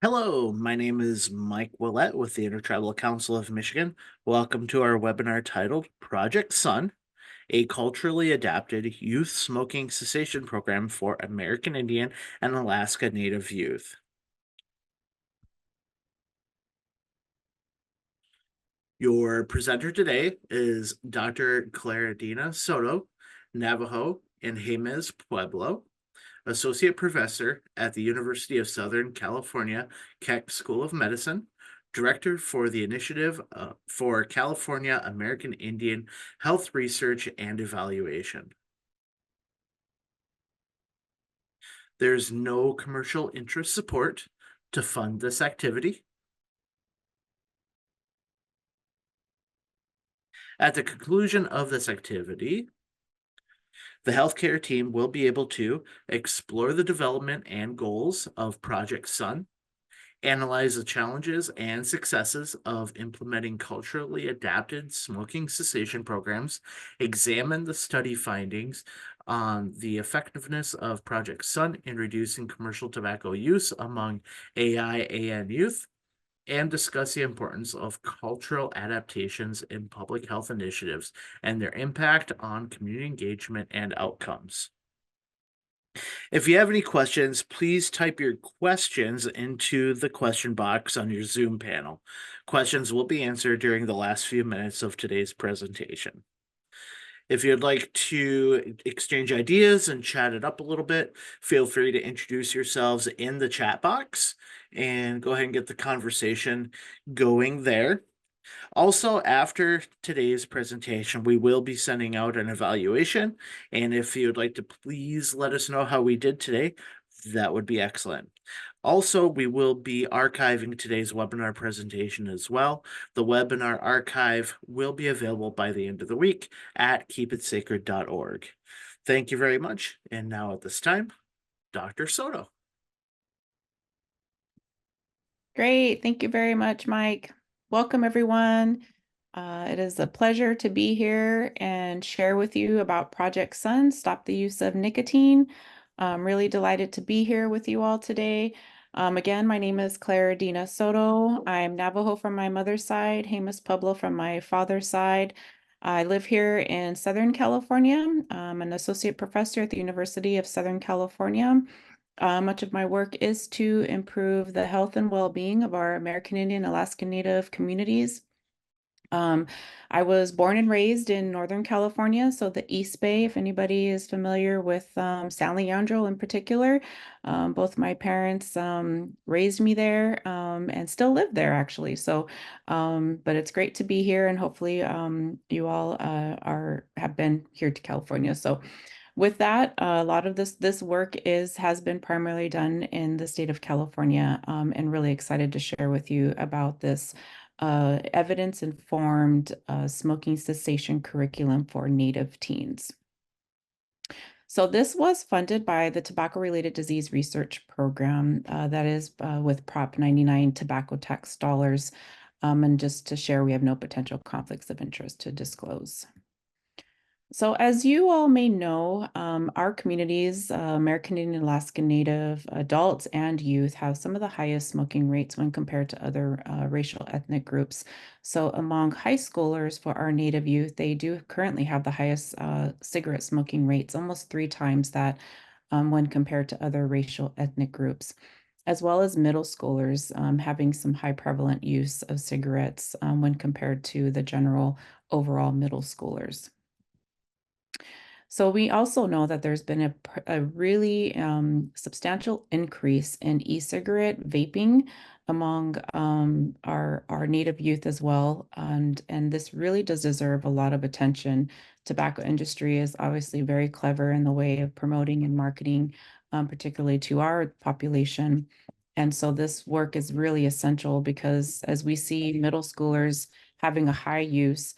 Hello, my name is Mike Willett with the Intertribal Council of Michigan. Welcome to our webinar titled Project Sun, a culturally adapted youth smoking cessation program for American Indian and Alaska Native youth. Your presenter today is Dr. Claradina Soto, Navajo and Jemez, Pueblo, Associate Professor at the University of Southern California Keck School of Medicine, Director for the Initiative for California American Indian Health Research and Evaluation. There's no commercial interest support to fund this activity. At the conclusion of this activity, the healthcare team will be able to explore the development and goals of Project Sun, analyze the challenges and successes of implementing culturally adapted smoking cessation programs, examine the study findings on the effectiveness of Project Sun in reducing commercial tobacco use among AIAN youth, and discuss the importance of cultural adaptations in public health initiatives and their impact on community engagement and outcomes. If you have any questions, please type your questions into the question box on your Zoom panel. Questions will be answered during the last few minutes of today's presentation. If you'd like to exchange ideas and chat it up a little bit, feel free to introduce yourselves in the chat box and go ahead and get the conversation going there. Also, after today's presentation, we will be sending out an evaluation. And if you would like to please let us know how we did today, that would be excellent. Also, we will be archiving today's webinar presentation as well. The webinar archive will be available by the end of the week at keepitsacred.org. Thank you very much. And now at this time, Dr. Soto. Great. Thank you very much, Mike. Welcome, everyone. It is a pleasure to be here and share with you about Project Sun, Stop the Use of Nicotine. I'm really delighted to be here with you all today. Again, my name is Claradina Soto. I'm Navajo from my mother's side, Jemez Pueblo from my father's side. I live here in Southern California. I'm an associate professor at the University of Southern California. Much of my work is to improve the health and well-being of our American Indian, Alaska Native communities. I was born and raised in Northern California, so the East Bay, if anybody is familiar with San Leandro in particular. Both my parents raised me there and still live there, actually. So, but it's great to be here, and hopefully you all have been here to California. So with that, a lot of this work has been primarily done in the state of California, and really excited to share with you about this evidence-informed smoking cessation curriculum for Native teens. So this was funded by the Tobacco-Related Disease Research Program that is with Prop 99 tobacco tax dollars. And just to share, we have no potential conflicts of interest to disclose. So as you all may know, our communities, American Indian, Alaska Native adults and youth, have some of the highest smoking rates when compared to other racial ethnic groups. So among high schoolers for our Native youth, they do currently have the highest cigarette smoking rates, almost 3 times that when compared to other racial ethnic groups, as well as middle schoolers having some high prevalent use of cigarettes when compared to the general overall middle schoolers. So we also know that there's been a really substantial increase in e-cigarette vaping among our Native youth as well. And this really does deserve a lot of attention. Tobacco industry is obviously very clever in the way of promoting and marketing, particularly to our population. And so this work is really essential because as we see middle schoolers having a high use,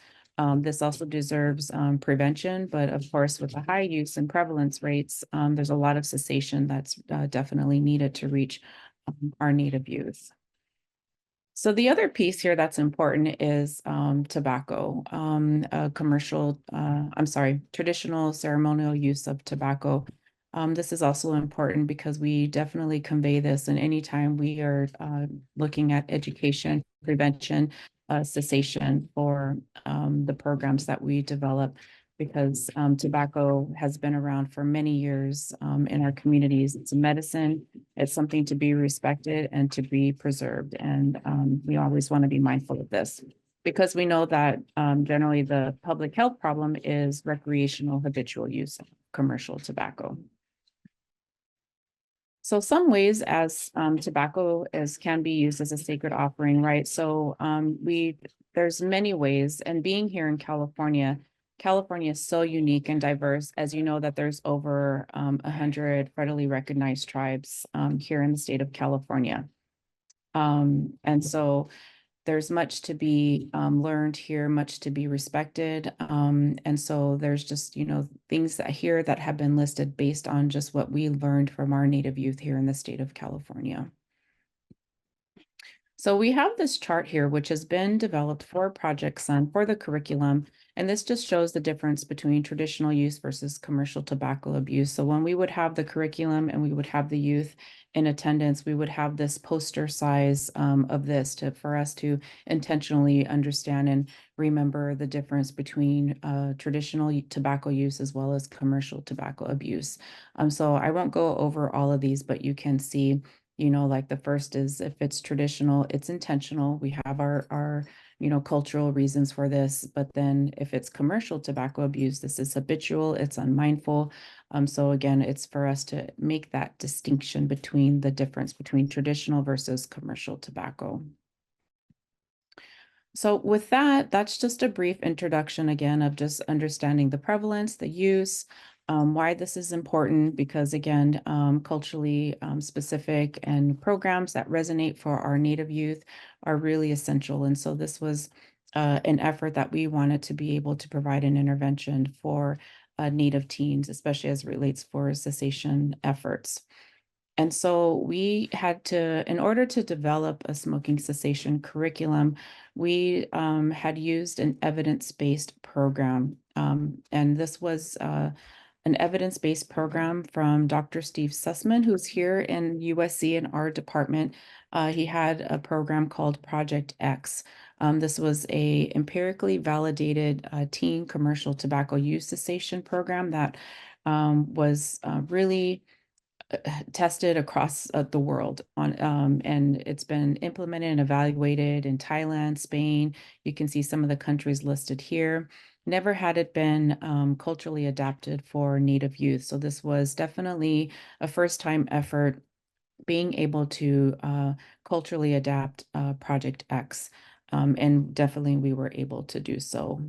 this also deserves prevention, but of course, with the high use and prevalence rates, there's a lot of cessation that's definitely needed to reach our Native youth. So the other piece here that's important is tobacco, traditional ceremonial use of tobacco. This is also important because we definitely convey this, and anytime we are looking at education, prevention, cessation for the programs that we develop, because tobacco has been around for many years in our communities. It's a medicine. It's something to be respected and to be preserved. And we always want to be mindful of this because we know that generally the public health problem is recreational habitual use of commercial tobacco. So some ways as tobacco can be used as a sacred offering, right? So there's many ways, and being here in California, California is so unique and diverse. As you know, that there's over 100 federally recognized tribes here in the state of California. And so there's much to be learned here, much to be respected. And so there's just, things that here that have been listed based on just what we learned from our Native youth here in the state of California. So we have this chart here, which has been developed for Project Sun for the curriculum. And this just shows the difference between traditional use versus commercial tobacco abuse. So when we would have the curriculum and we would have the youth in attendance, we would have this poster size of this for us to intentionally understand and remember the difference between traditional tobacco use as well as commercial tobacco abuse. So I won't go over all of these, but you can see like the first is if it's traditional, it's intentional. We have our cultural reasons for this. But then if it's commercial tobacco abuse, this is habitual, it's unmindful. So again, it's for us to make that distinction between the difference between traditional versus commercial tobacco. So with that, that's just a brief introduction again of just understanding the prevalence, the use, why this is important, because again, culturally specific and programs that resonate for our Native youth are really essential. And so this was an effort that we wanted to be able to provide an intervention for Native teens, especially as it relates for cessation efforts. And so we had to, in order to develop a smoking cessation curriculum, we had used an evidence-based program. And this was an evidence-based program from Dr. Steve Sussman, who's here in USC in our department. He had a program called Project X. This was a empirically validated teen commercial tobacco use cessation program that was really tested across the world on and it's been implemented and evaluated in Thailand, Spain. You can see some of the countries listed here. Never had it been culturally adapted for Native youth. So this was definitely a first time effort being able to culturally adapt Project X. And definitely we were able to do so.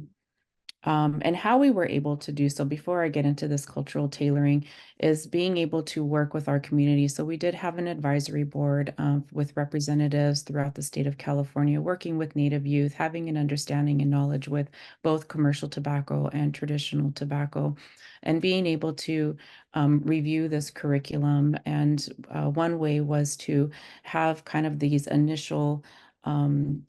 And how we were able to do so, before I get into this cultural tailoring, is being able to work with our community. So we did have an advisory board with representatives throughout the state of California, working with Native youth, having an understanding and knowledge with both commercial tobacco and traditional tobacco, and being able to review this curriculum. And one way was to have kind of these initial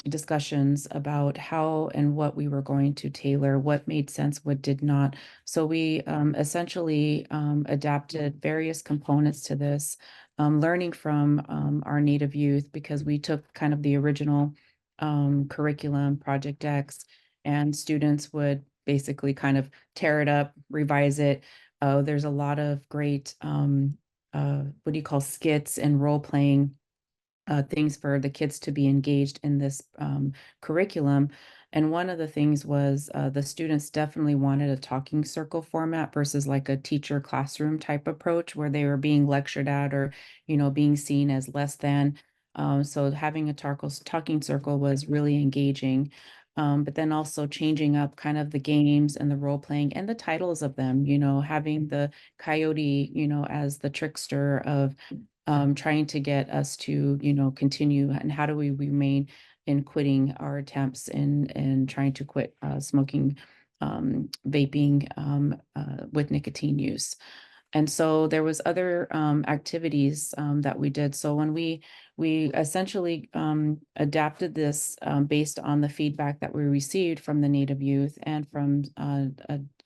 discussions about how and what we were going to tailor, what made sense, what did not. So we essentially adapted various components to this, learning from our Native youth, because we took kind of the original curriculum, Project X, and students would basically kind of tear it up, revise it. There's a lot of great, what do you call, skits and role playing things for the kids to be engaged in this curriculum. And one of the things was the students definitely wanted a talking circle format versus like a teacher classroom type approach where they were being lectured at or, being seen as less than. So having a talking circle was really engaging. But then also changing up kind of the games and the role playing and the titles of them, having the coyote, as the trickster of trying to get us to, continue, and how do we remain in quitting our attempts in trying to quit smoking, vaping with nicotine use. And so there was other activities that we did. So when we essentially adapted this based on the feedback that we received from the Native youth and from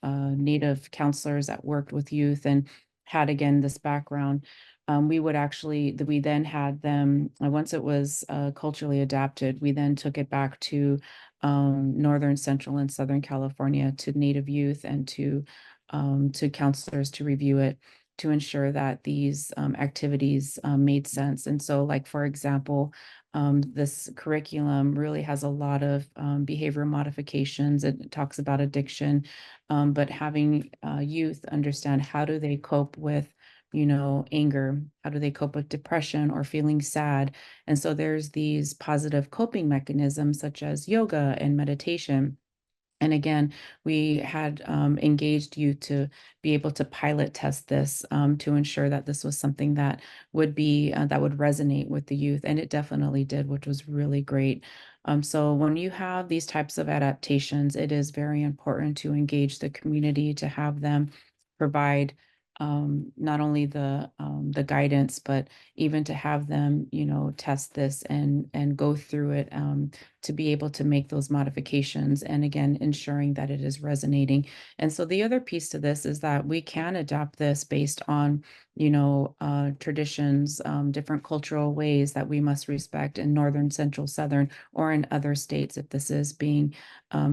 Native counselors that worked with youth, and had, again, this background, we then had them, once it was culturally adapted, we then took it back to Northern, Central, and Southern California to Native youth and to counselors to review it to ensure that these activities made sense. And so, like, for example, this curriculum really has a lot of behavior modifications. It talks about addiction, but having youth understand how do they cope with, anger, how do they cope with depression or feeling sad. And so there's these positive coping mechanisms such as yoga and meditation. And again, we had engaged youth to be able to pilot test this to ensure that this was something that would be that would resonate with the youth, and it definitely did, which was really great. So when you have these types of adaptations, it is very important to engage the community to have them provide not only the guidance, but even to have them, test this and go through it. To be able to make those modifications, and again ensuring that it is resonating. And so the other piece to this is that we can adapt this based on traditions, different cultural ways that we must respect in Northern, Central, Southern, or in other states. If this is being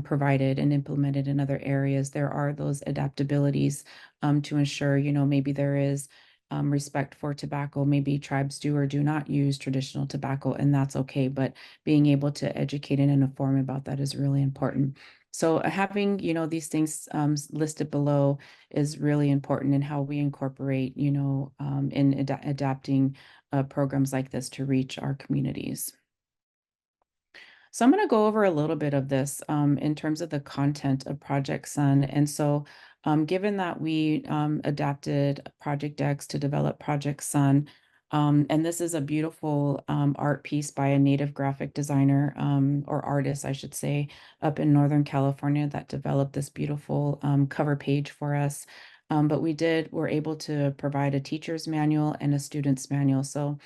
provided and implemented in other areas, there are those adaptabilities to ensure, maybe there is respect for tobacco. Maybe tribes do or do not use traditional tobacco, and that's okay. But being able to educate and inform about that is really important. So having, these things listed below is really important in how we incorporate, in adapting programs like this to reach our communities. So I'm going to go over a little bit of this in terms of the content of Project Sun. And so given that we adapted Project X to develop Project Sun, and this is a beautiful art piece by a native graphic designer or artist, I should say, up in Northern California that developed this beautiful cover page for us. But we're able to provide a teacher's manual and a student's manual. So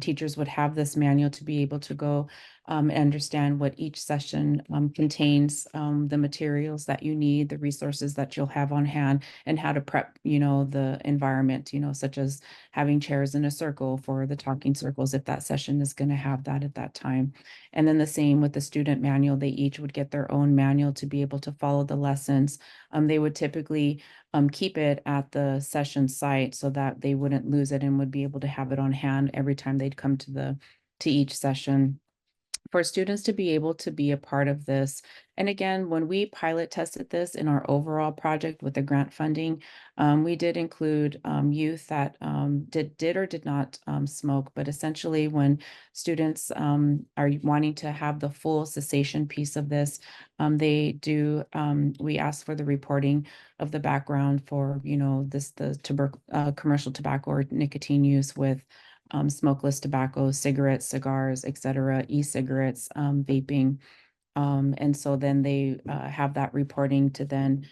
teachers would have this manual to be able to go and understand what each session contains, the materials that you need, the resources that you'll have on hand, and how to prep, the environment, such as having chairs in a circle for the talking circles, if that session is going to have that at that time. And then the same with the student manual, they each would get their own manual to be able to follow the lessons. They would typically keep it at the session site so that they wouldn't lose it and would be able to have it on hand every time they'd come to each session. For students to be able to be a part of this. And again, when we pilot tested this in our overall project with the grant funding, we did include youth that did or did not smoke. But essentially, when students are wanting to have the full cessation piece of this, we ask for the reporting of the background for, the commercial tobacco or nicotine use with smokeless tobacco, cigarettes, cigars, etc., e-cigarettes, vaping. And so then they have that reporting to then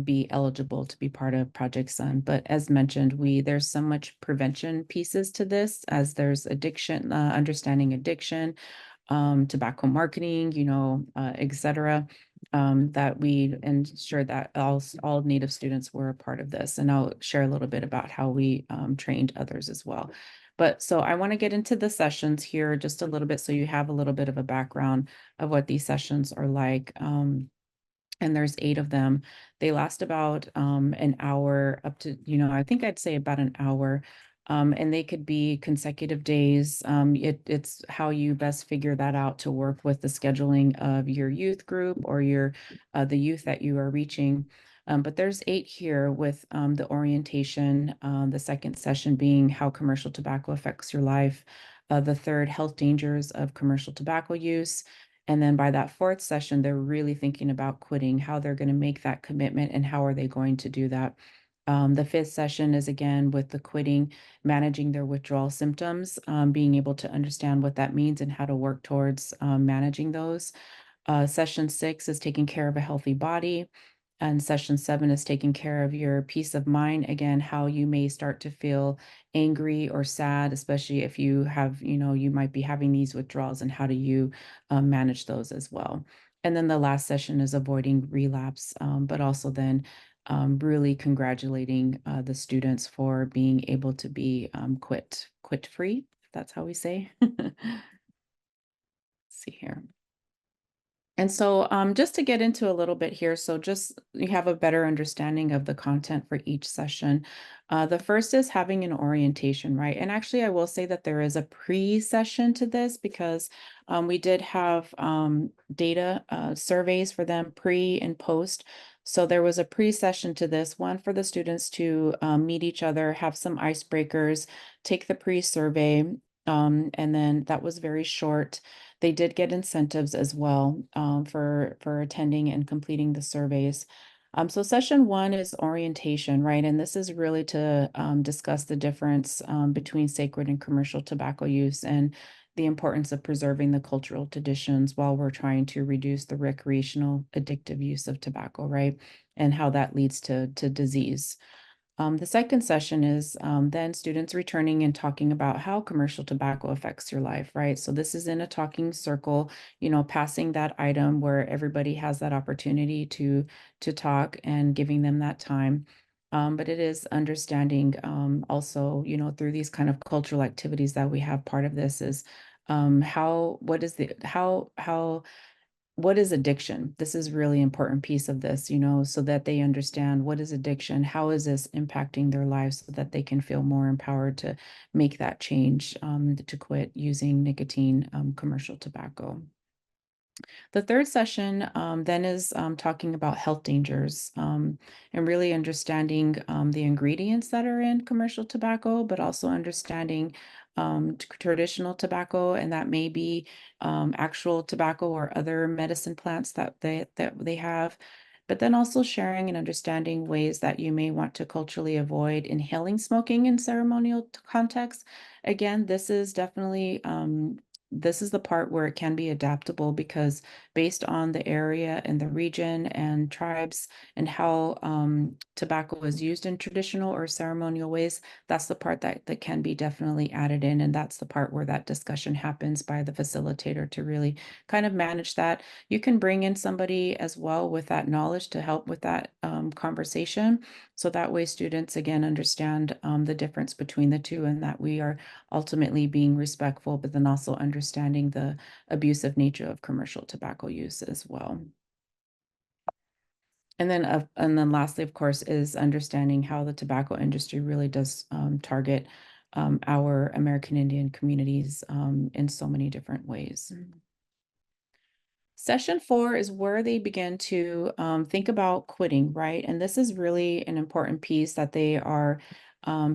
be eligible to be part of Project Sun. But as mentioned, there's so much prevention pieces to this, as there's addiction, understanding addiction, tobacco marketing, etc. That we ensure that all Native students were a part of this. And I'll share a little bit about how we trained others as well. But so I want to get into the sessions here just a little bit so you have a little bit of a background of what these sessions are like. And there's 8 of them. They last about an hour up to, I think I'd say about an hour. And they could be consecutive days. It's how you best figure that out to work with the scheduling of your youth group or the youth that you are reaching. But there's 8 here with the orientation, the second session being how commercial tobacco affects your life, the third, health dangers of commercial tobacco use. And then by that 4th session, they're really thinking about quitting, how they're going to make that commitment and how are they going to do that. The 5th session is again with the quitting, managing their withdrawal symptoms, being able to understand what that means and how to work towards managing those. Session 6 is taking care of a healthy body. And session 7 is taking care of your peace of mind. Again, how you may start to feel angry or sad, especially if you have, you might be having these withdrawals, and how do you manage those as well. And then the last session is avoiding relapse, but also then really congratulating the students for being able to be quit free, if that's how we say. Let's see here. And so just to get into a little bit here, so just you have a better understanding of the content for each session. The first is having an orientation, right? And actually, I will say that there is a pre-session to this because we did have data surveys for them pre and post. So there was a pre-session to this, one for the students to meet each other, have some icebreakers, take the pre-survey, and then that was very short. They did get incentives as well for attending and completing the surveys. So session one is orientation, right? And this is really to discuss the difference between sacred and commercial tobacco use and the importance of preserving the cultural traditions while we're trying to reduce the recreational addictive use of tobacco, right? And how that leads to disease. The second session is then students returning and talking about how commercial tobacco affects your life, right? So this is in a talking circle, passing that item where everybody has that opportunity to talk and giving them that time. But it is understanding also, through these kind of cultural activities that we have, part of this is how what is addiction? This is really important piece of this, so that they understand what is addiction, how is this impacting their lives so that they can feel more empowered to make that change to quit using nicotine commercial tobacco. The third session then is talking about health dangers and really understanding the ingredients that are in commercial tobacco, but also understanding traditional tobacco, and that may be actual tobacco or other medicine plants that they have. But then also sharing and understanding ways that you may want to culturally avoid inhaling smoking in ceremonial contexts. Again, this is definitely this is the part where it can be adaptable because based on the area and the region and tribes and how tobacco is used in traditional or ceremonial ways, that's the part that can be definitely added in. And that's the part where that discussion happens by the facilitator to really kind of manage that. You can bring in somebody as well with that knowledge to help with that conversation. So that way students again understand the difference between the two and that we are ultimately being respectful, but then also understanding the abusive nature of commercial tobacco use as well. And then lastly, of course, is understanding how the tobacco industry really does target our American Indian communities in so many different ways. Session 4 is where they begin to think about quitting, right? And this is really an important piece that they are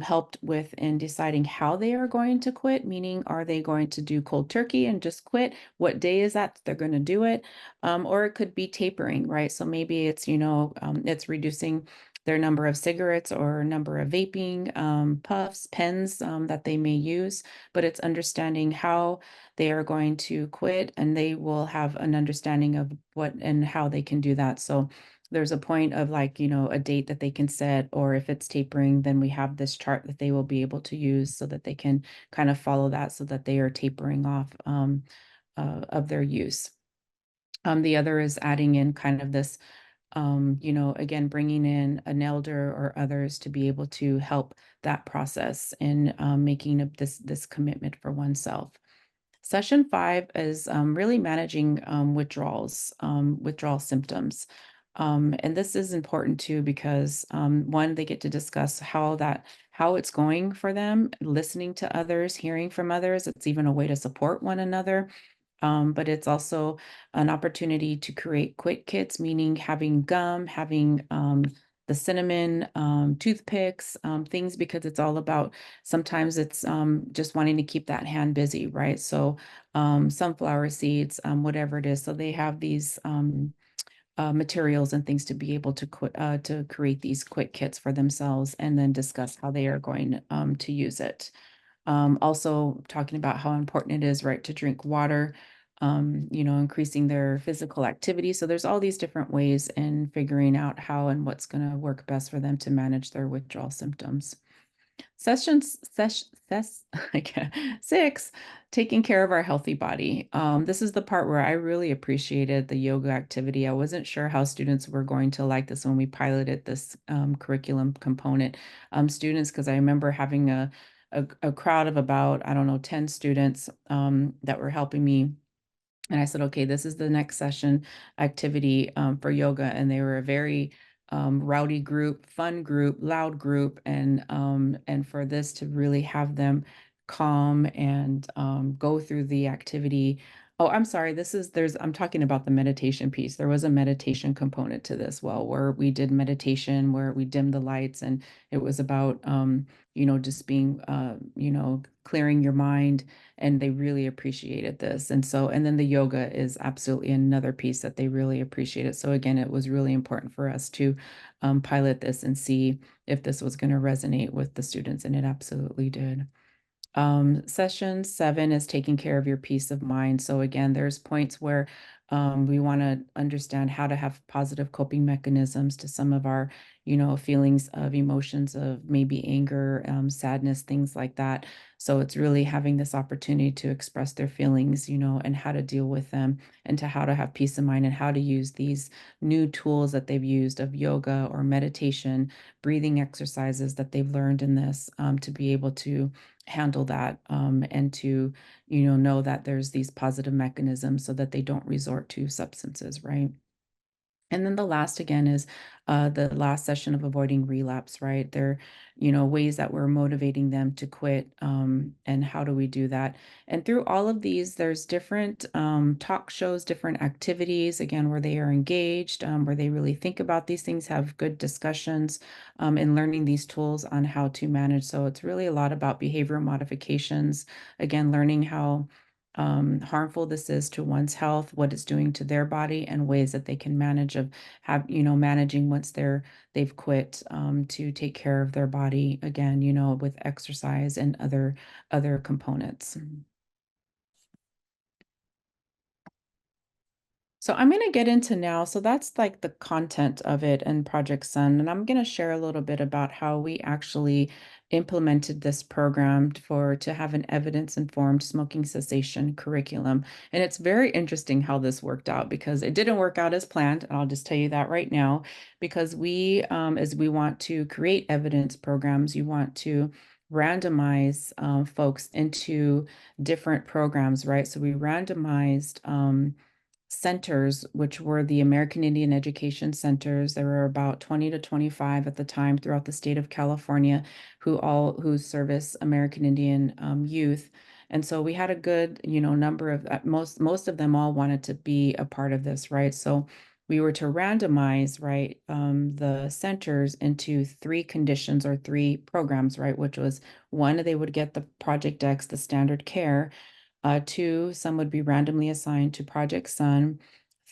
helped with in deciding how they are going to quit, meaning are they going to do cold turkey and just quit? What day is that they're going to do it? Or it could be tapering, right? So maybe it's, it's reducing their number of cigarettes or number of vaping puffs, pens that they may use, but it's understanding how they are going to quit and they will have an understanding of what and how they can do that. So there's a point of like, a date that they can set, or if it's tapering, then we have this chart that they will be able to use so that they can kind of follow that so that they are tapering off of their use. The other is adding in kind of this again, bringing in an elder or others to be able to help that process in making this commitment for oneself. Session 5 is really managing withdrawal symptoms. And this is important too because one, they get to discuss how it's going for them, listening to others, hearing from others. It's even a way to support one another. But it's also an opportunity to create quit kits, meaning having gum, having the cinnamon, toothpicks, things, because it's all about, sometimes it's just wanting to keep that hand busy, right? So sunflower seeds, whatever it is. So they have these materials and things to be able to create these quit kits for themselves and then discuss how they are going to use it. Also talking about how important it is, right, to drink water, increasing their physical activity. So there's all these different ways in figuring out how and what's going to work best for them to manage their withdrawal symptoms. Session 6 taking care of our healthy body. This is the part where I really appreciated the yoga activity. I wasn't sure how students were going to like this when we piloted this curriculum component. Students, because I remember having a crowd of about, I don't know, 10 students that were helping me. And I said, okay, this is the next session activity for yoga. And they were a very rowdy group, fun group, loud group. And for this to really have them calm and go through the activity. Oh, I'm sorry. I'm talking about the meditation piece. There was a meditation component to this, well, where we did meditation, where we dimmed the lights, and it was about, just being, clearing your mind, and they really appreciated this. And then the yoga is absolutely another piece that they really appreciated. So again, it was really important for us to pilot this and see if this was going to resonate with the students, and it absolutely did. Session 7 is taking care of your peace of mind. So again, there's points where we want to understand how to have positive coping mechanisms to some of our, feelings of emotions of maybe anger, sadness, things like that. So it's really having this opportunity to express their feelings, and how to deal with them, and to how to have peace of mind, and how to use these new tools that they've used of yoga or meditation, breathing exercises that they've learned in this, to be able to handle that, and to know that there's these positive mechanisms so that they don't resort to substances, right? And then the last again is the last session of avoiding relapse, right? There, ways that we're motivating them to quit, and how do we do that? And through all of these, there's different talk shows, different activities, again, where they are engaged, where they really think about these things, have good discussions, and learning these tools on how to manage. So it's really a lot about behavior modifications, again, learning how harmful this is to one's health, what it's doing to their body, and ways that they can managing once they've quit, to take care of their body again, with exercise and other components. So I'm going to get into now. So that's like the content of it and Project Sun. And I'm going to share a little bit about how we actually implemented this program to have an evidence-informed smoking cessation curriculum. And it's very interesting how this worked out, because it didn't work out as planned. And I'll just tell you that right now, because as we want to create evidence programs, you want to randomize folks into different programs, right? So we randomized centers, which were the American Indian Education Centers. There were about 20 to 25 at the time throughout the state of California who service American Indian youth. And so we had a good, number of most of them all wanted to be a part of this, right? So we were to randomize, right, the centers into three conditions or three programs, right, which was one, they would get the Project X, the standard care. Two, some would be randomly assigned to Project Sun.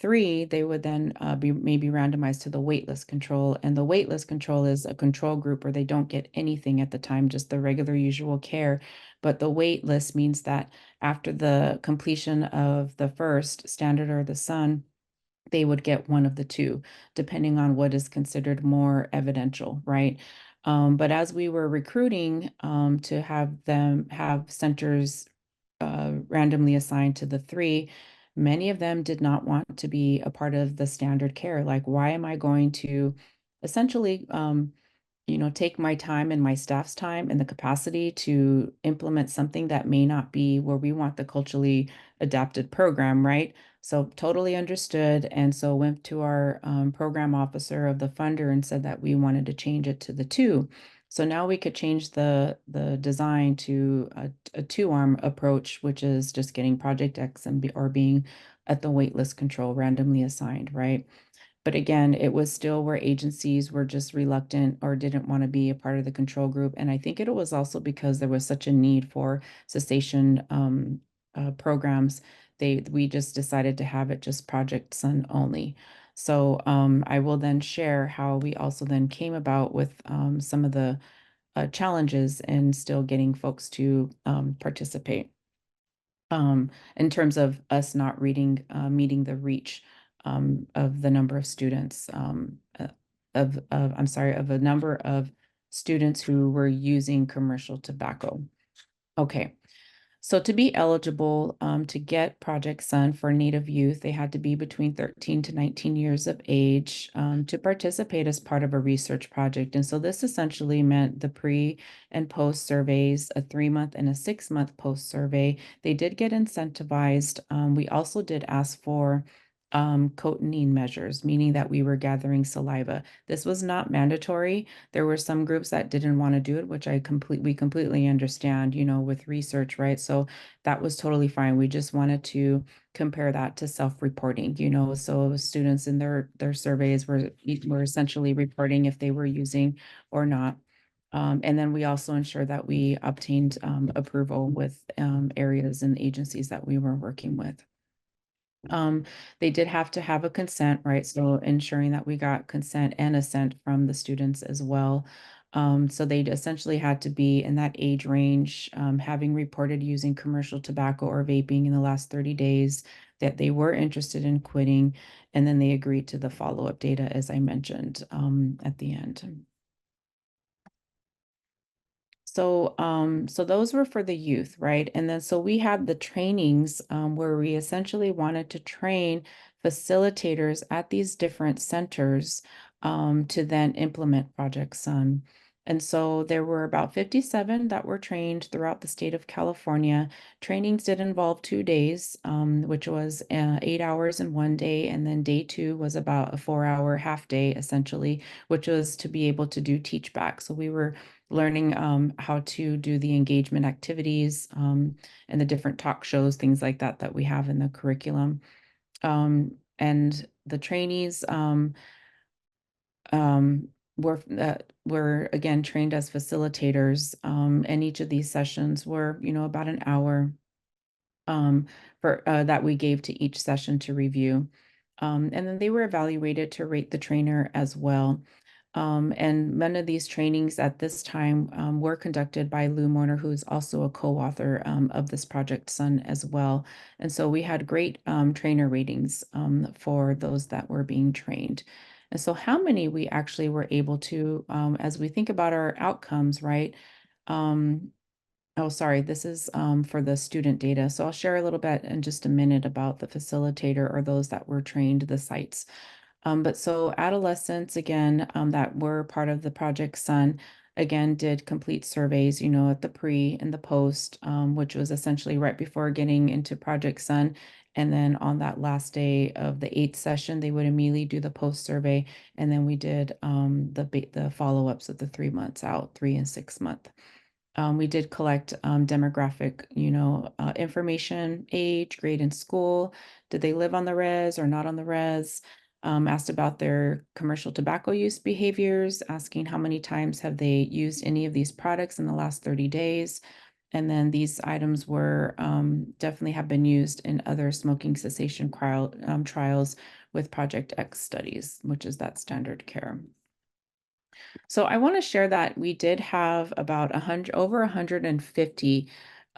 Three, they would then be maybe randomized to the waitlist control. And the waitlist control is a control group where they don't get anything at the time, just the regular usual care. But the waitlist means that after the completion of the first standard or the Sun, they would get one of the two, depending on what is considered more evidential, right? But as we were recruiting to have them have centers randomly assigned to the three, many of them did not want to be a part of the standard care. Like, why am I going to essentially, take my time and my staff's time and the capacity to implement something that may not be where we want the culturally adapted program, right? So totally understood. And so went to our program officer of the funder and said that we wanted to change it to the two. So now we could change the design to a two-arm approach, which is just getting Project X or being at the waitlist control randomly assigned, right? But again, it was still where agencies were just reluctant or didn't want to be a part of the control group. And I think it was also because there was such a need for cessation programs. We just decided to have it just Project Sun only. So I will then share how we also then came about with some of the challenges in still getting folks to participate, in terms of us not meeting the reach of the number of students, I'm sorry, of a number of students who were using commercial tobacco. Okay. So to be eligible to get Project Sun for Native youth, they had to be between 13 to 19 years of age to participate as part of a research project. And so this essentially meant the pre and post surveys, a 3-month and a 6-month post survey. They did get incentivized. We also did ask for cotinine measures, meaning that we were gathering saliva. This was not mandatory. There were some groups that didn't want to do it, which we completely understand, with research, right? So that was totally fine. We just wanted to compare that to self-reporting, so students in their surveys were essentially reporting if they were using or not. And then we also ensured that we obtained approval with areas and agencies that we were working with. They did have to have a consent, right? So ensuring that we got consent and assent from the students as well. So they essentially had to be in that age range, having reported using commercial tobacco or vaping in the last 30 days, that they were interested in quitting, and then they agreed to the follow-up data, as I mentioned, at the end. So those were for the youth, right? And then so we had the trainings where we essentially wanted to train facilitators at these different centers to then implement Project Sun. And so there were about 57 that were trained throughout the state of California. Trainings did involve 2 days, which was 8 hours in one day. And then day two was about a 4-hour half day, essentially, which was to be able to do teach back. So we were learning how to do the engagement activities and the different talk shows, things like that, that we have in the curriculum. And the trainees um, were again trained as facilitators, and each of these sessions were, about an hour for that we gave to each session to review. And then they were evaluated to rate the trainer as well. And many of these trainings at this time were conducted by Lou Moerner, who's also a co-author of this Project Sun as well. And so we had great trainer ratings for those that were being trained. And so how many we actually were able to, as we think about our outcomes, right? Oh, sorry, this is for the student data. So I'll share a little bit in just a minute about the facilitator or those that were trained, the sites. But so adolescents, again, that were part of the Project Sun, again, did complete surveys, at the pre and the post, which was essentially right before getting into Project Sun. And then on that last day of the 8th session, they would immediately do the post survey. And then we did the follow-ups of the 3 months out, 3 and 6 month. We did collect demographic, information, age, grade in school. Did they live on the res or not on the res? Asked about their commercial tobacco use behaviors, asking how many times have they used any of these products in the last 30 days. And then these items were definitely have been used in other smoking cessation trials with Project X studies, which is that standard care. So I want to share that we did have about over 150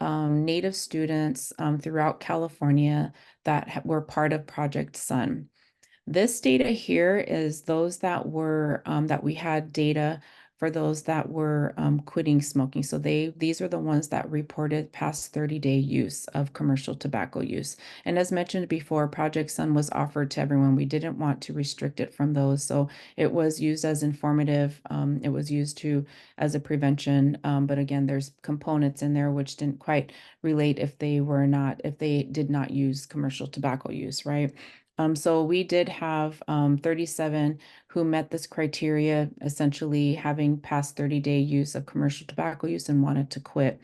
Native students throughout California that were part of Project Sun. This data here is those that were that we had data for those that were quitting smoking. So these are the ones that reported past 30-day use of commercial tobacco use. And as mentioned before, Project Sun was offered to everyone. We didn't want to restrict it from those. So it was used as informative. It was used as a prevention. But again, there's components in there which didn't quite relate if they did not use commercial tobacco use, right? So we did have 37 who met this criteria, essentially having passed 30-day use of commercial tobacco use and wanted to quit.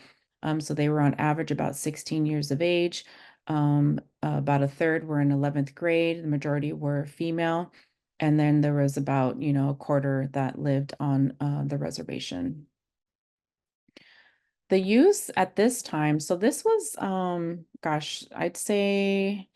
So they were on average about 16 years of age. About a third were in 11th grade. The majority were female. And then there was about, a quarter that lived on the reservation. The use at this time, so this was, gosh, I'd say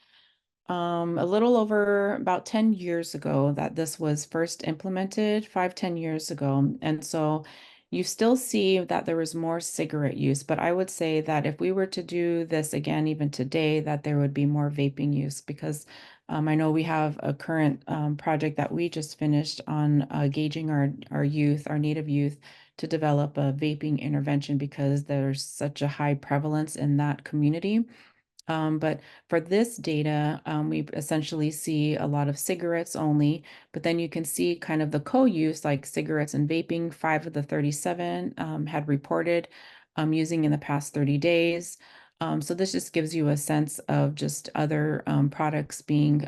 a little over about 10 years ago that this was first implemented, 5, 10 years ago. And so you still see that there was more cigarette use, but I would say that if we were to do this again, even today, that there would be more vaping use because I know we have a current project that we just finished on gauging our youth, our Native youth, to develop a vaping intervention because there's such a high prevalence in that community. But for this data, we essentially see a lot of cigarettes only, but then you can see kind of the co-use, like cigarettes and vaping. 5 of the 37 had reported using in the past 30 days. So this just gives you a sense of just other products being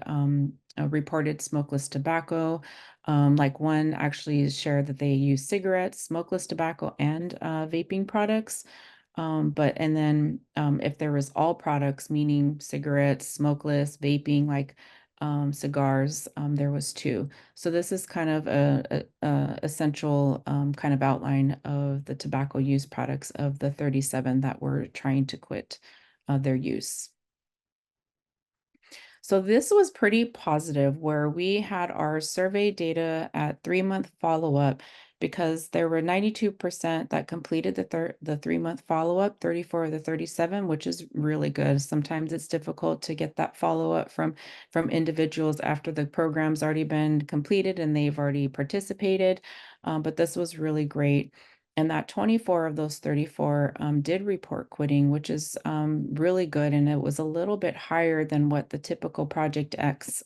reported smokeless tobacco. Like one actually shared that they use cigarettes, smokeless tobacco, and vaping products. And then if there was all products, meaning cigarettes, smokeless, vaping, like cigars, there was 2. So this is kind of a essential kind of outline of the tobacco use products of the 37 that were trying to quit their use. So this was pretty positive where we had our survey data at 3-month follow-up because there were 92% that completed the 3-month follow-up, 34 of the 37, which is really good. Sometimes it's difficult to get that follow-up from individuals after the program's already been completed and they've already participated. But this was really great. And that 24 of those 34 did report quitting, which is really good. And it was a little bit higher than what the typical Project X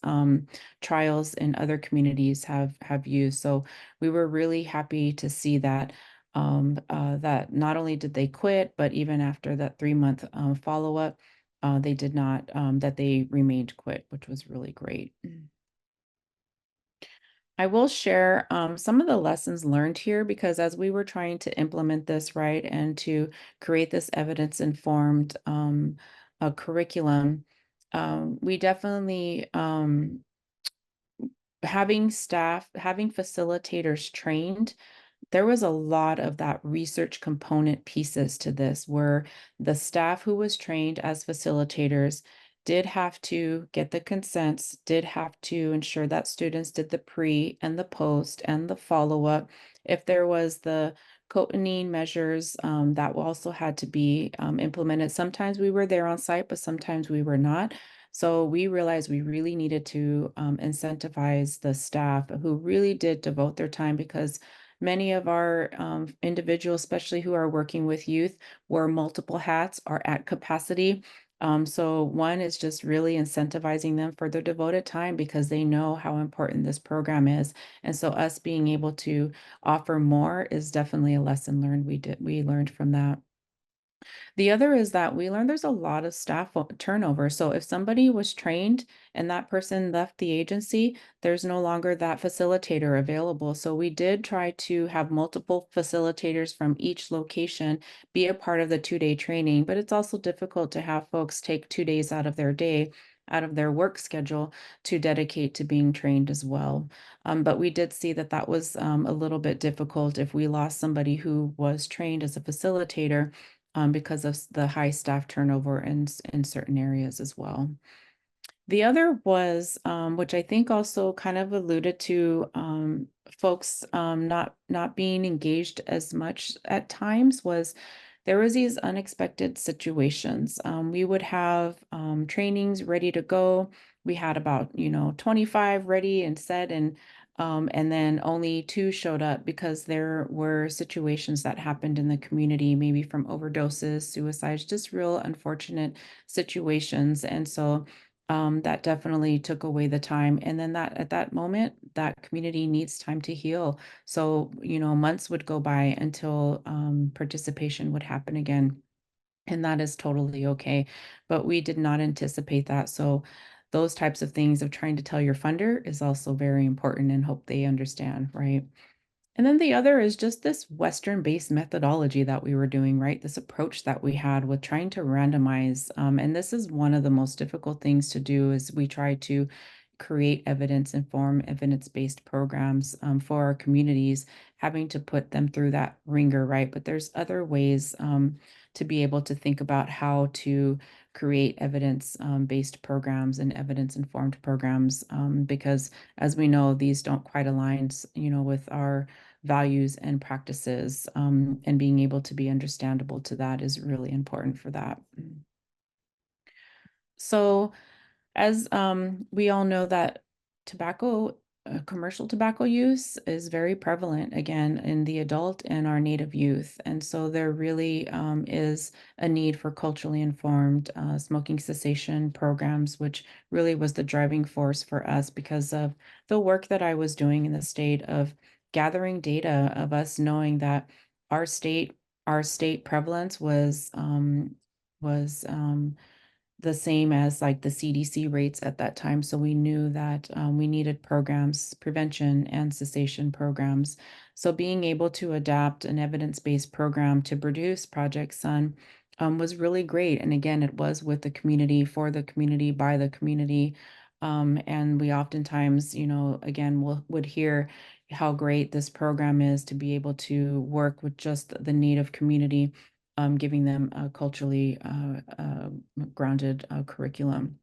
trials in other communities have used. So we were really happy to see that that not only did they quit, but even after that 3-month follow-up, they did not, that they remained quit, which was really great. I will share some of the lessons learned here because as we were trying to implement this right and to create this evidence-informed curriculum, we definitely having staff, having facilitators trained, there was a lot of that research component pieces to this where the staff who was trained as facilitators did have to get the consents, did have to ensure that students did the pre and the post and the follow-up. If there was the cotinine measures, that also had to be implemented. Sometimes we were there on site, but sometimes we were not. So we realized we really needed to incentivize the staff who really did devote their time because many of our individuals, especially who are working with youth, wear multiple hats, are at capacity. So one is just really incentivizing them for their devoted time because they know how important this program is. And so us being able to offer more is definitely a lesson learned. We learned from that. The other is that we learned there's a lot of staff turnover. So if somebody was trained and that person left the agency, there's no longer that facilitator available. So we did try to have multiple facilitators from each location be a part of the 2-day training, but it's also difficult to have folks take 2 days out of their day, out of their work schedule to dedicate to being trained as well. But we did see that that was a little bit difficult if we lost somebody who was trained as a facilitator because of the high staff turnover in certain areas as well. The other was, which I think also kind of alluded to folks not being engaged as much at times, was there was these unexpected situations. We would have trainings ready to go. We had about 25 ready and set, and then only 2 showed up because there were situations that happened in the community, maybe from overdoses, suicides, just real unfortunate situations. And so that definitely took away the time. And then that at that moment, that community needs time to heal. So, months would go by until participation would happen again. And that is totally okay. But we did not anticipate that. So those types of things of trying to tell your funder is also very important and hope they understand, right? And then the other is just this Western-based methodology that we were doing, right? This approach that we had with trying to randomize. And this is one of the most difficult things to do is we try to create evidence-informed, evidence-based programs for our communities, having to put them through that ringer, right? But there's other ways to be able to think about how to create evidence-based programs and evidence-informed programs because as we know, these don't quite align, with our values and practices, and being able to be understandable to that is really important for that. So as we all know that tobacco commercial tobacco use is very prevalent again in the adult and our native youth. And so there really is a need for culturally informed smoking cessation programs, which really was the driving force for us because of the work that I was doing in the state of gathering data of us knowing that our state our state prevalence was the same as like the CDC rates at that time. So we knew that we needed programs, prevention and cessation programs. So being able to adapt an evidence-based program to produce Project Sun was really great. And again, it was with the community, for the community, by the community. And we oftentimes, again, would hear how great this program is to be able to work with just the Native community, giving them a culturally grounded curriculum.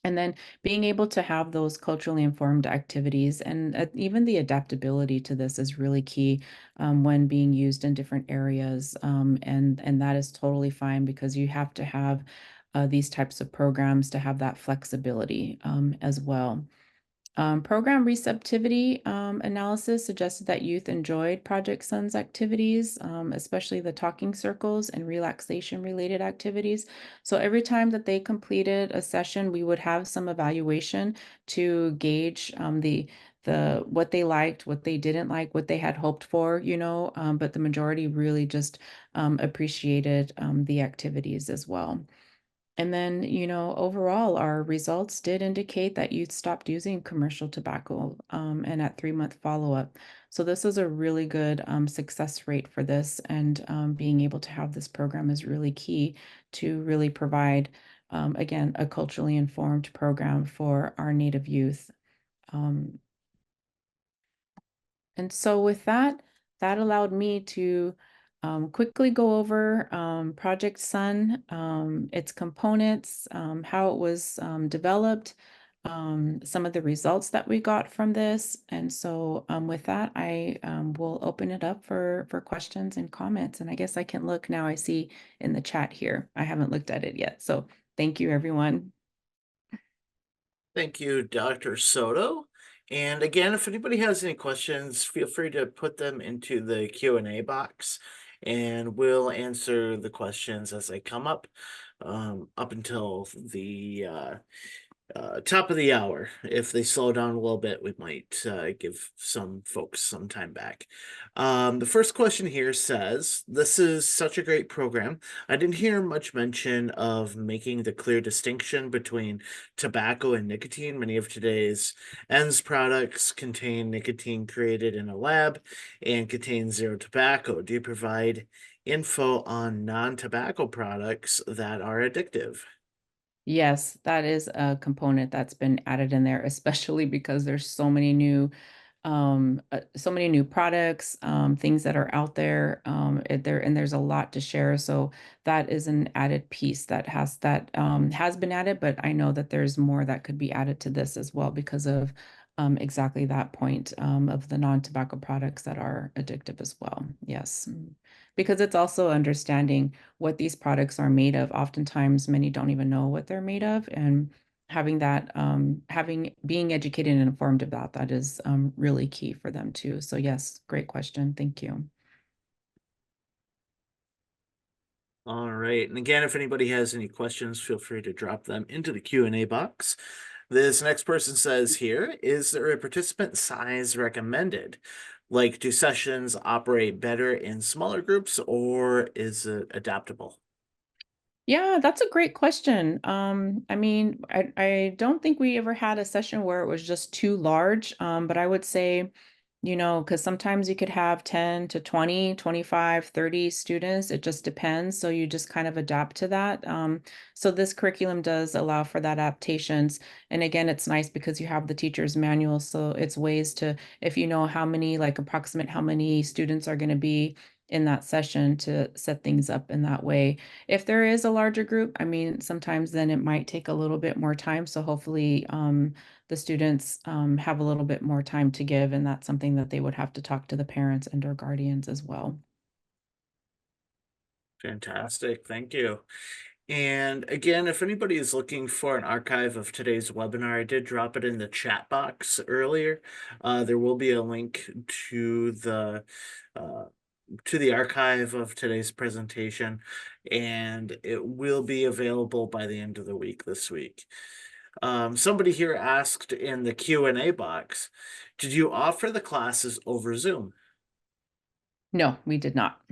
And then being able to have those culturally informed activities and even the adaptability to this is really key when being used in different areas. And that is totally fine because you have to have these types of programs to have that flexibility as well. Program receptivity analysis suggested that youth enjoyed Project Sun's activities, especially the talking circles and relaxation related activities. So every time that they completed a session, we would have some evaluation to gauge the what they liked, what they didn't like, what they had hoped for, but the majority really just appreciated the activities as well. And then, overall, our results did indicate that youth stopped using commercial tobacco and at 3-month follow-up. So this is a really good success rate for this. And being able to have this program is really key to really provide, again, a culturally informed program for our Native youth. Um, and so with that, that allowed me to quickly go over Project Sun, its components, how it was developed, some of the results that we got from this. And so with that, I will open it up for questions and comments. And I guess I can look now. I see in the chat here. I haven't looked at it yet. So thank you, everyone. Thank you, Dr. Soto. And again, if anybody has any questions, feel free to put them into the Q&A box, and we'll answer the questions as they come up until the top of the hour. If they slow down a little bit, we might give some folks some time back. The first question here says, this is such a great program. I didn't hear much mention of making the clear distinction between tobacco and nicotine. Many of today's ENDS products contain nicotine created in a lab and contain zero tobacco. Do you provide info on non-tobacco products that are addictive? Yes, that is a component that's been added in there, especially because there's so many new products, things that are out there, and there's a lot to share. So that is an added piece that has been added, but I know that there's more that could be added to this as well because of exactly that point of the non-tobacco products that are addictive as well. Yes, because it's also understanding what these products are made of. Oftentimes, many don't even know what they're made of, and having that being educated and informed about that is really key for them too. So yes, great question. Thank you. All right. And again, if anybody has any questions, feel free to drop them into the Q&A box. This next person says here, is there a participant size recommended? Like, do sessions operate better in smaller groups, or is it adaptable? Yeah, that's a great question. I mean, I don't think we ever had a session where it was just too large, but I would say, because sometimes you could have 10 to 20, 25, 30 students. It just depends. So you just kind of adapt to that. So this curriculum does allow for that adaptations. And again, it's nice because you have the teacher's manual. So it's ways to, if you know how many, like approximate how many students are going to be in that session, to set things up in that way. If there is a larger group, I mean, sometimes then it might take a little bit more time. So hopefully the students have a little bit more time to give, and that's something that they would have to talk to the parents and or guardians as well. Fantastic. Thank you. And again, if anybody is looking for an archive of today's webinar, I did drop it in the chat box earlier. There will be a link uh, to the archive of today's presentation, and it will be available by the end of the week this week. Somebody here asked in the Q&A box, did you offer the classes over Zoom? No, we did not.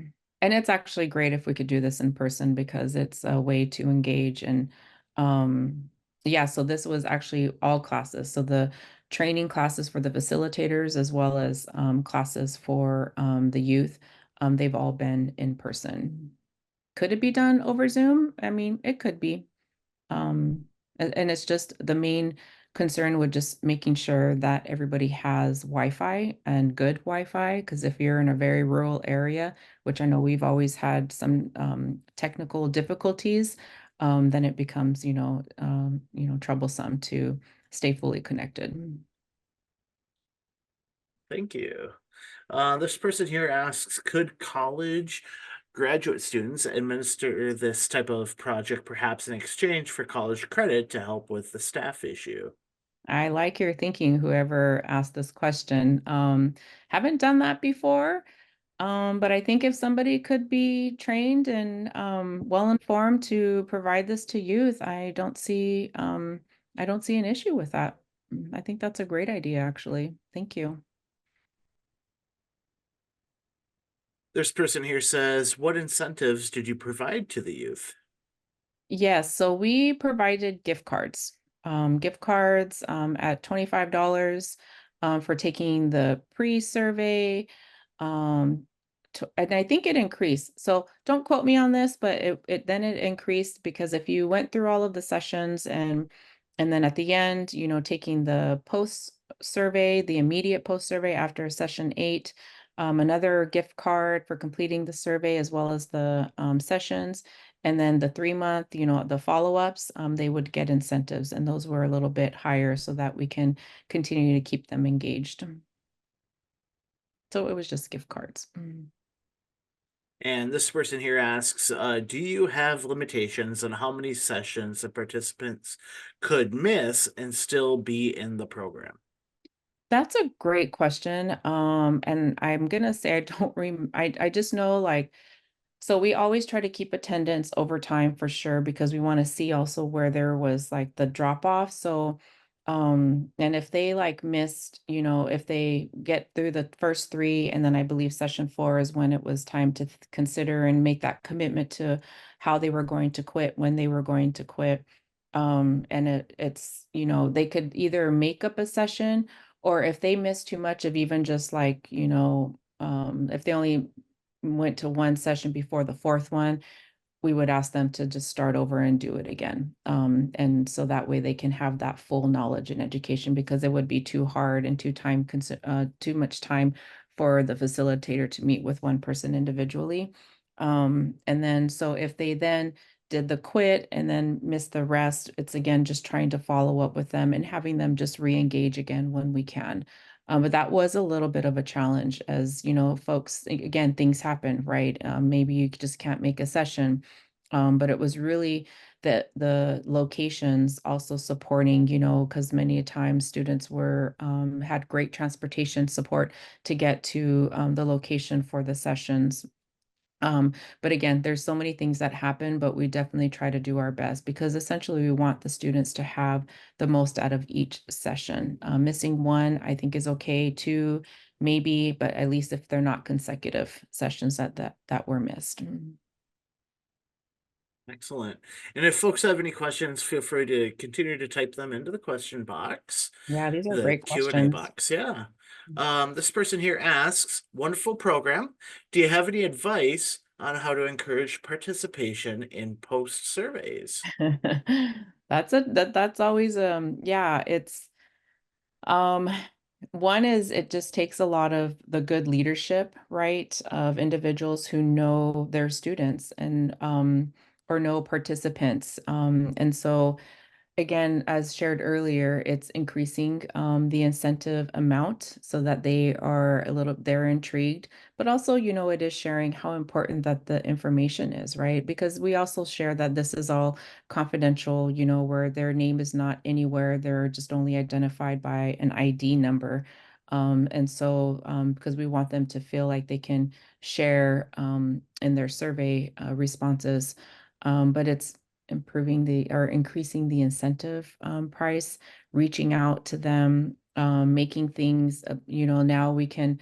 And it's actually great if we could do this in person because it's a way to engage and yeah, so this was actually all classes. So the training classes for the facilitators as well as classes for the youth, they've all been in person. Could it be done over Zoom? I mean, it could be. And it's just the main concern with just making sure that everybody has Wi-Fi and good Wi-Fi. Because if you're in a very rural area, which I know we've always had some technical difficulties, then it becomes, troublesome to stay fully connected. Thank you. This person here asks, could college graduate students administer this type of project perhaps in exchange for college credit to help with the staff issue? I like your thinking, whoever asked this question. Haven't done that before. But I think if somebody could be trained and well informed to provide this to youth, I don't see an issue with that. I think that's a great idea, actually. Thank you. This person here says, what incentives did you provide to the youth? Yes, so we provided gift cards at $25 for taking the pre-survey. Um, and I think it increased. So don't quote me on this, but it increased because if you went through all of the sessions and then at the end, taking the post survey, the immediate post survey after session 8, another gift card for completing the survey as well as the sessions. And then the 3 month, the follow-ups, they would get incentives, and those were a little bit higher so that we can continue to keep them engaged. So it was just gift cards. And this person here asks, do you have limitations on how many sessions the participants could miss and still be in the program? That's a great question. And I'm gonna say I don't rem I just know like so we always try to keep attendance over time for sure because we want to see also where there was like the drop off. So and if they like missed, if they get through the first 3 and then I believe session 4 is when it was time to consider and make that commitment to how they were going to quit, when they were going to quit. And it's, they could either make up a session or if they miss too much of even just like, if they only went to one session before the fourth one, we would ask them to just start over and do it again. And so that way they can have that full knowledge and education because it would be too hard and too much time for the facilitator to meet with one person individually. And then so if they then did the quit and then missed the rest, it's again just trying to follow up with them and having them just re-engage again when we can. But that was a little bit of a challenge as, folks, again, things happen, right? Maybe you just can't make a session. But it was really the locations also supporting, because many a times students had great transportation support to get to the location for the sessions. But again, there's so many things that happen, but we definitely try to do our best because essentially we want the students to have the most out of each session. Missing one, I think, is okay. 2, maybe, but at least if they're not consecutive sessions that were missed. Excellent. And if folks have any questions, feel free to continue to type them into the question box, Yeah, these are the great Q&A questions. box. Yeah. This person here asks, wonderful program. Do you have any advice on how to encourage participation in post surveys? That's always yeah, it's um one is it just takes a lot of the good leadership, right, of individuals who know their students and or know participants. And so again, as shared earlier, it's increasing the incentive amount so that they're intrigued, but also, it is sharing how important that the information is, right? Because we also share that this is all confidential, where their name is not anywhere, they're just only identified by an ID number. And so, because we want them to feel like they can share in their survey responses, but it's improving the or increasing the incentive price, reaching out to them, making things, now we can,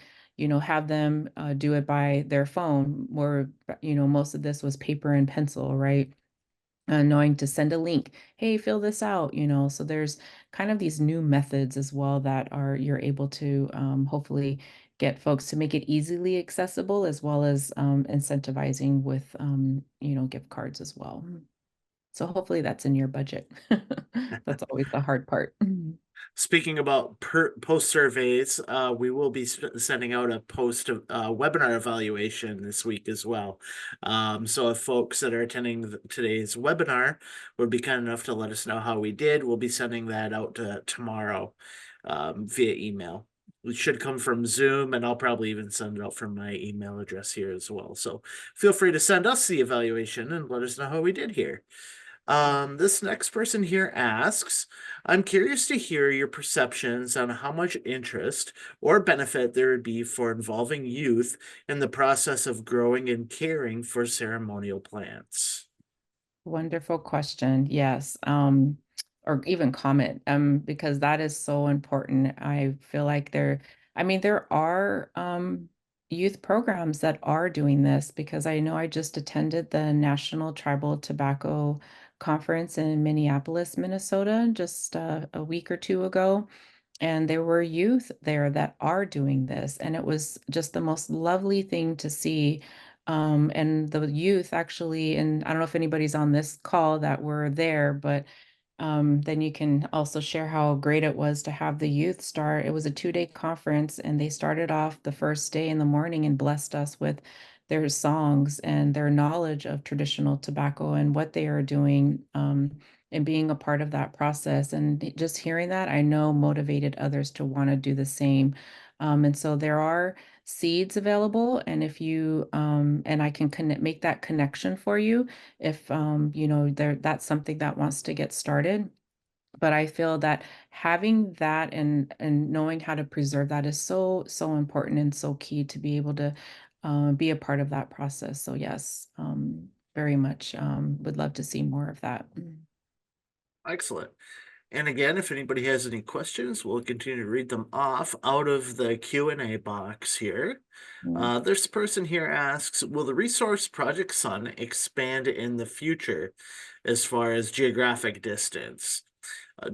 have them do it by their phone, where, most of this was paper and pencil, right? Knowing to send a link, hey, fill this out, so there's kind of these new methods as well that are you're able to hopefully get folks to make it easily accessible, as well as incentivizing with gift cards as well. So hopefully that's in your budget. That's always the hard part. Speaking about post surveys, we will be sending out a post webinar evaluation this week as well. So if folks that are attending today's webinar would be kind enough to let us know how we did, we'll be sending that out tomorrow via email. It should come from Zoom, and I'll probably even send it out from my email address here as well. So feel free to send us the evaluation and let us know how we did here. This next person here asks, I'm curious to hear your perceptions on how much interest or benefit there would be for involving youth in the process of growing and caring for ceremonial plants. Wonderful question. Yes. Or even comment, because that is so important. I feel like there are youth programs that are doing this, because I know I just attended the National Tribal Tobacco Conference in Minneapolis, Minnesota, just a week or two ago. And there were youth there that are doing this, and it was just the most lovely thing to see. And the youth actually, and I don't know if anybody's on this call that were there, but then you can also share how great it was to have the youth start. It was a 2-day conference, and they started off the first day in the morning and blessed us with their songs and their knowledge of traditional tobacco and what they are doing, and being a part of that process. And just hearing that, I know motivated others to want to do the same. And so there are seeds available, and if you and I can make that connection for you if that's something that wants to get started. But I feel that having that and knowing how to preserve that is so important and so key to be able to be a part of that process. So yes, very much would love to see more of that. Excellent. And again, if anybody has any questions, we'll continue to read them off out of the Q&A box here. Yeah. This person here asks, will the resource Project Sun expand in the future as far as geographic distance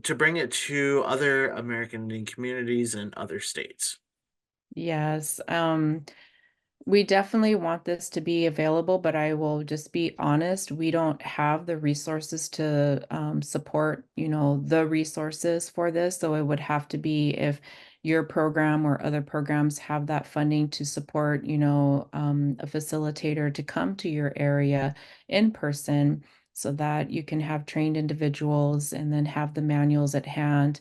to bring it to other American Indian communities and other states? Yes. We definitely want this to be available, but I will just be honest, we don't have the resources to support, the resources for this. So it would have to be if your program or other programs have that funding to support, a facilitator to come to your area in person, so that you can have trained individuals and then have the manuals at hand,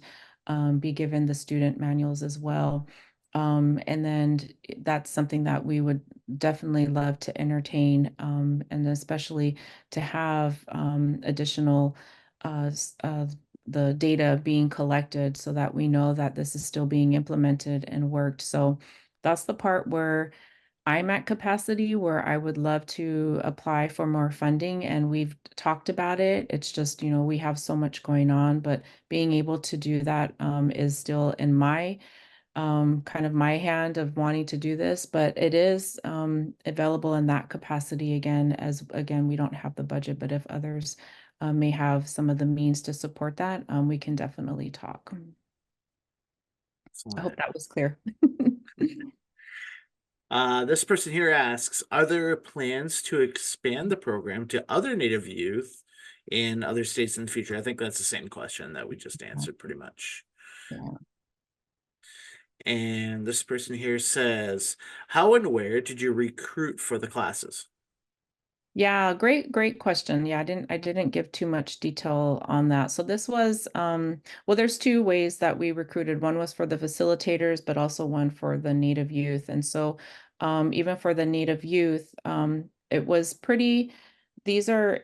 be given the student manuals as well. And then that's something that we would definitely love to entertain, and especially to have additional the data being collected so that we know that this is still being implemented and worked. So that's the part where I'm at capacity, where I would love to apply for more funding, and we've talked about it. It's just, we have so much going on, but being able to do that is still in my kind of my hand of wanting to do this, but it is available in that capacity. Again, as again, we don't have the budget, but if others may have some of the means to support that, we can definitely talk. I hope Excellent. that was clear. This person here asks, are there plans to expand the program to other Native youth in other states in the future? I think that's the same question that we just answered pretty much. Yeah. And this person here says, how and where did you recruit for the classes? Yeah, great question. Yeah, I didn't give too much detail on that. So this was well, there's two ways that we recruited. One was for the facilitators, but also one for the Native youth. And so even for the Native youth, it was pretty these are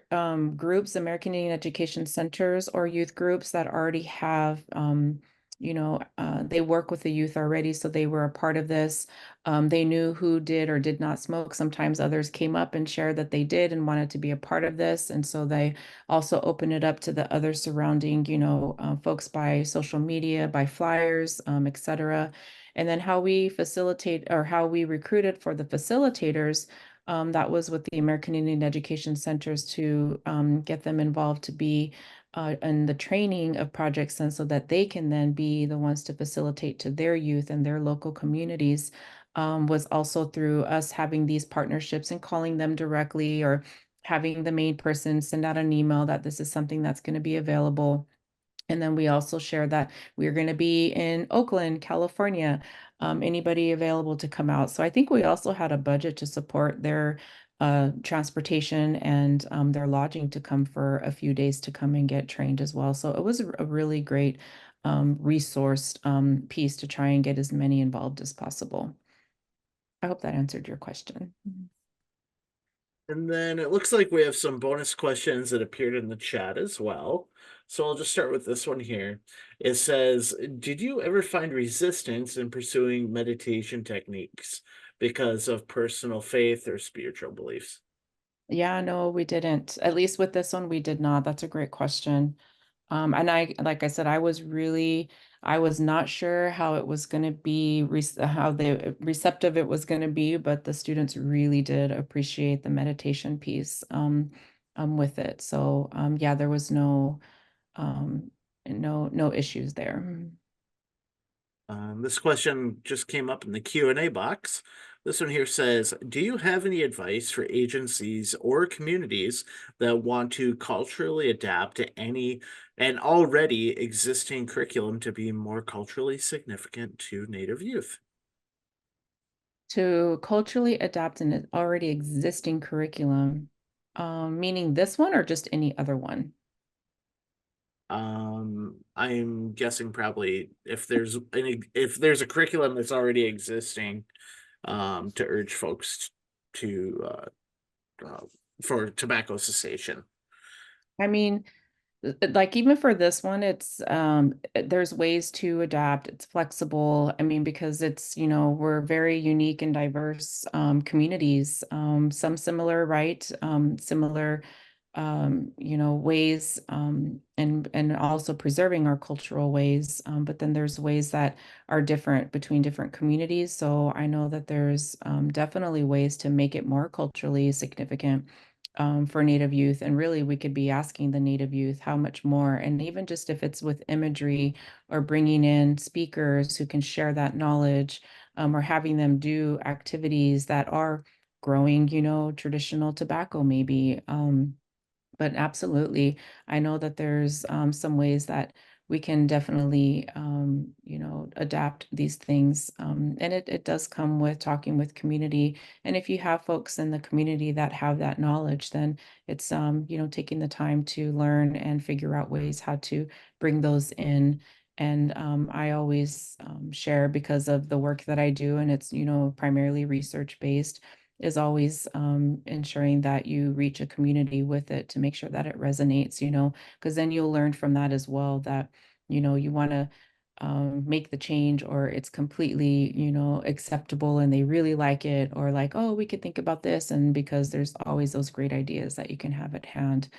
groups, American Indian Education Centers or youth groups that already have they work with the youth already, so they were a part of this. They knew who did or did not smoke. Sometimes others came up and shared that they did and wanted to be a part of this. And so they also opened it up to the other surrounding, folks by social media, by flyers, et cetera. And then how we facilitate or how we recruited for the facilitators, that was with the American Indian Education Centers to get them involved to be in the training of projects and so that they can then be the ones to facilitate to their youth and their local communities, was also through us having these partnerships and calling them directly or having the main person send out an email that this is something that's going to be available. And then we also share that we're going to be in Oakland, California. Anybody available to come out? So I think we also had a budget to support their transportation and their lodging to come for a few days to come and get trained as well. So it was a really great resourced piece to try and get as many involved as possible. I hope that answered your question. And then it looks like we have some bonus questions that appeared in the chat as well. So I'll just start with this one here. It says, did you ever find resistance in pursuing meditation techniques because of personal faith or spiritual beliefs? Yeah, no, we didn't. At least with this one, we did not. That's a great question. And like I said, I was not sure how it was going to be, how the receptive it was going to be, but the students really did appreciate the meditation piece, with it. So, yeah, there was um, no issues there. This question just came up in the Q&A box. This one here says, do you have any advice for agencies or communities that want to culturally adapt to any and already existing curriculum to be more culturally significant to Native youth? To culturally adapt an already existing curriculum, meaning this one or just any other one? I'm guessing probably if there's a curriculum that's already existing, to urge folks to for tobacco cessation. I mean, like even for this one, it's there's ways to adapt. It's flexible. I mean, because it's, we're very unique and diverse communities. Some similar, right? Similar ways, and also preserving our cultural ways. But then there's ways that are different between different communities. So I know that there's definitely ways to make it more culturally significant for Native youth. And really, we could be asking the Native youth how much more, and even just if it's with imagery or bringing in speakers who can share that knowledge, or having them do activities that are growing, traditional tobacco, maybe. But absolutely, I know that there's some ways that we can definitely, adapt these things. And it does come with talking with community. And if you have folks in the community that have that knowledge, then it's, taking the time to learn and figure out ways how to bring those in. And I always share because of the work that I do, and it's, primarily research based, is always ensuring that you reach a community with it to make sure that it resonates, because then you'll learn from that as well that, you want to make the change or it's completely, acceptable and they really like it, or like, oh, we could think about this. And because there's always those great ideas that you can have at hand,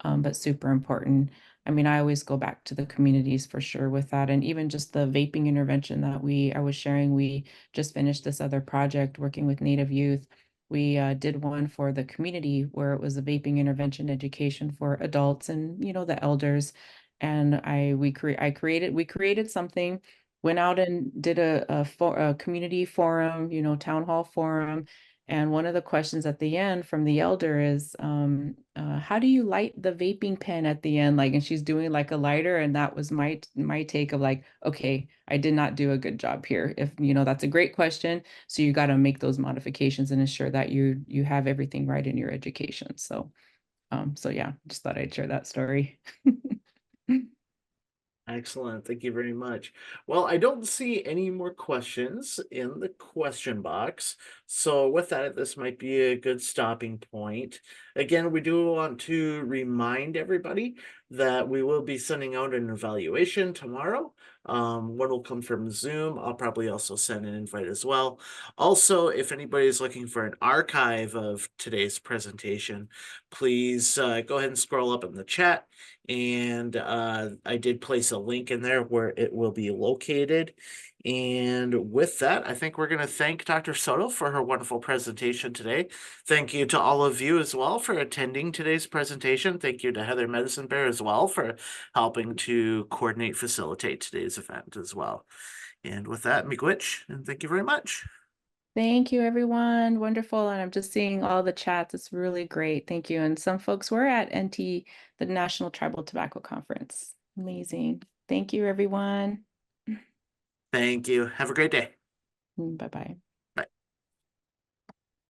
but super important. I mean, I always go back to the communities for sure with that. And even just the vaping intervention that I was sharing, we just finished this other project working with Native youth. We did one for the community where it was a vaping intervention education for adults and, the elders. And we created something, went out and did a community forum, town hall forum, And one of the questions at the end from the elder is, how do you light the vaping pen at the end? Like, and she's doing like a lighter, and that was my take of like, okay, I did not do a good job here. If that's a great question. So you got to make those modifications and ensure that you have everything right in your education. So yeah, just thought I'd share that story. Excellent. Thank you very much. Well, I don't see any more questions in the question box. So with that, this might be a good stopping point. Again, we do want to remind everybody that we will be sending out an evaluation tomorrow. One will come from Zoom. I'll probably also send an invite as well. Also, if anybody is looking for an archive of today's presentation, please go ahead and scroll up in the chat. And I did place a link in there where it will be located. And with that, I think we're going to thank Dr. Soto for her wonderful presentation today. Thank you to all of you as well for attending today's presentation. Thank you to Heather Medicine Bear as well for helping to coordinate, facilitate today's event as well. And with that, miigwech, and thank you very much. Thank you, everyone. Wonderful. And I'm just seeing all the chats. It's really great. Thank you. And some folks were at NT, the National Tribal Tobacco Conference. Amazing. Thank you, everyone. Thank you. Have a great day. Bye-bye.